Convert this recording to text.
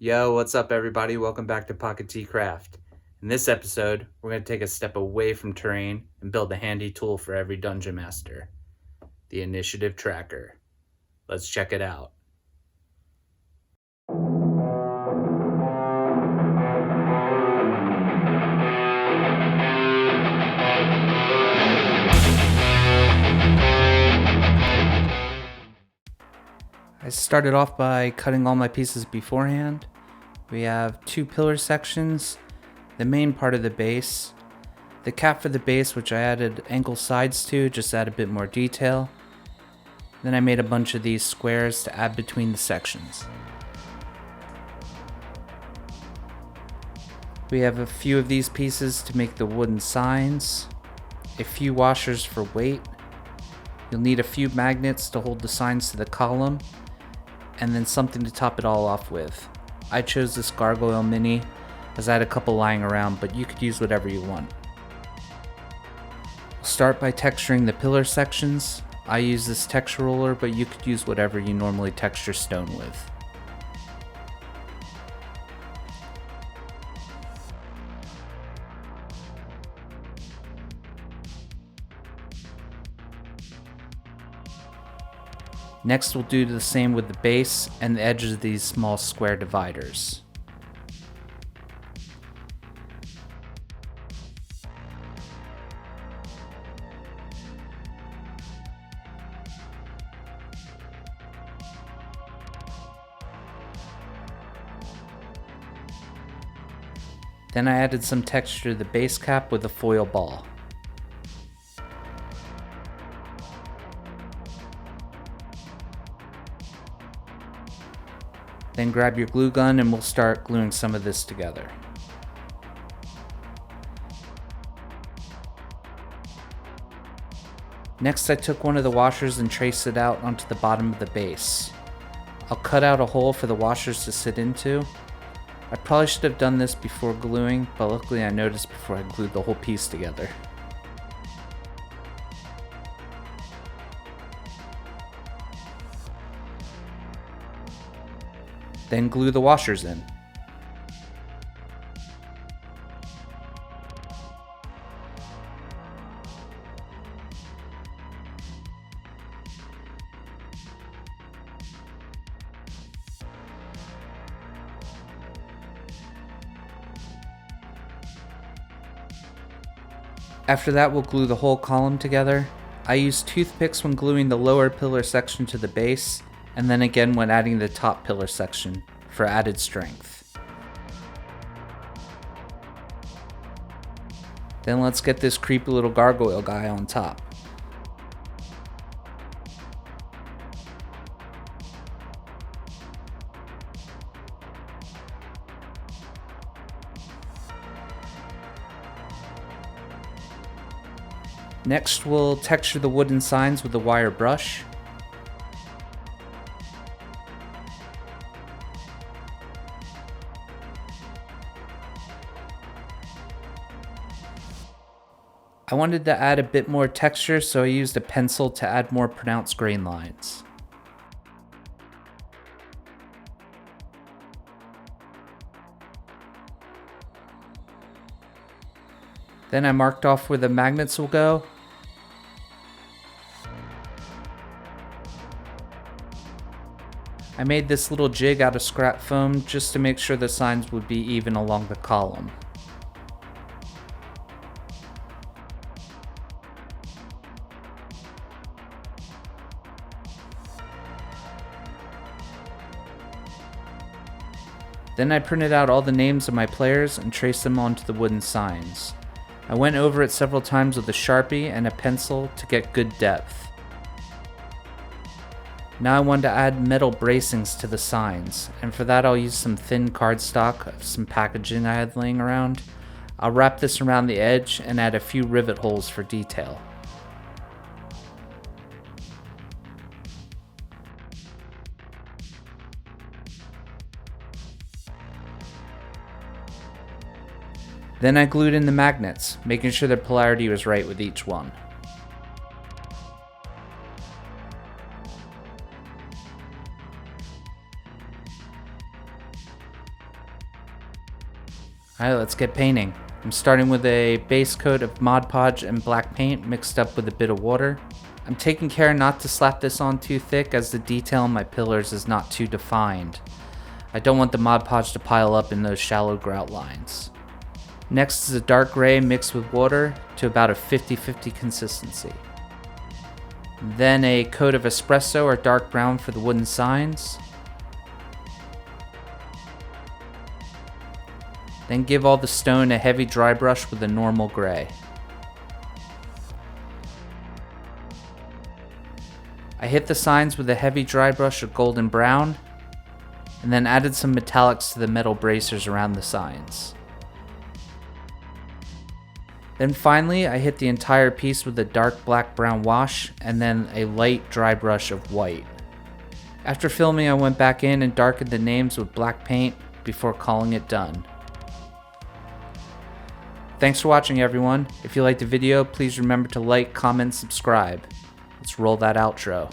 Yo, what's up, everybody? Welcome back to Pocket T Craft. In this episode, we're going to take a step away from terrain and build a handy tool for every dungeon master, the Initiative Tracker. Let's check it out. I started off by cutting all my pieces beforehand. We have two pillar sections, the main part of the base, the cap for the base, which I added angle sides to, just to add a bit more detail. Then I made a bunch of these squares to add between the sections. We have a few of these pieces to make the wooden signs, a few washers for weight. You'll need a few magnets to hold the signs to the column, and then something to top it all off with. I chose this gargoyle mini as I had a couple lying around, but you could use whatever you want. We'll start by texturing the pillar sections. I use this texture roller, but you could use whatever you normally texture stone with. Next, we'll do the same with the base and the edges of these small square dividers. Then I added some texture to the base cap with a foil ball. Then grab your glue gun and we'll start gluing some of this together. Next, I took one of the washers and traced it out onto the bottom of the base. I'll cut out a hole for the washers to sit into. I probably should have done this before gluing, but luckily I noticed before I glued the whole piece together. Then glue the washers in. After that, we'll glue the whole column together. I use toothpicks when gluing the lower pillar section to the base, and then again when adding the top pillar section for added strength. Then let's get this creepy little gargoyle guy on top. Next, we'll texture the wooden signs with a wire brush. I wanted to add a bit more texture, so I used a pencil to add more pronounced grain lines. Then I marked off where the magnets will go. I made this little jig out of scrap foam just to make sure the signs would be even along the column. Then I printed out all the names of my players and traced them onto the wooden signs. I went over it several times with a Sharpie and a pencil to get good depth. Now I wanted to add metal bracings to the signs, and for that I'll use some thin cardstock of some packaging I had laying around. I'll wrap this around the edge and add a few rivet holes for detail. Then I glued in the magnets, making sure the polarity was right with each one. Alright, let's get painting. I'm starting with a base coat of Mod Podge and black paint mixed up with a bit of water. I'm taking care not to slap this on too thick as the detail on my pillars is not too defined. I don't want the Mod Podge to pile up in those shallow grout lines. Next is a dark gray mixed with water to about a 50-50 consistency. Then a coat of espresso or dark brown for the wooden signs. Then give all the stone a heavy dry brush with a normal gray. I hit the signs with a heavy dry brush of golden brown, and then added some metallics to the metal bracers around the signs. Then finally, I hit the entire piece with a dark black-brown wash, and then a light dry brush of white. After filming, I went back in and darkened the names with black paint before calling it done. Thanks for watching, everyone. If you liked the video, please remember to like, comment, subscribe. Let's roll that outro.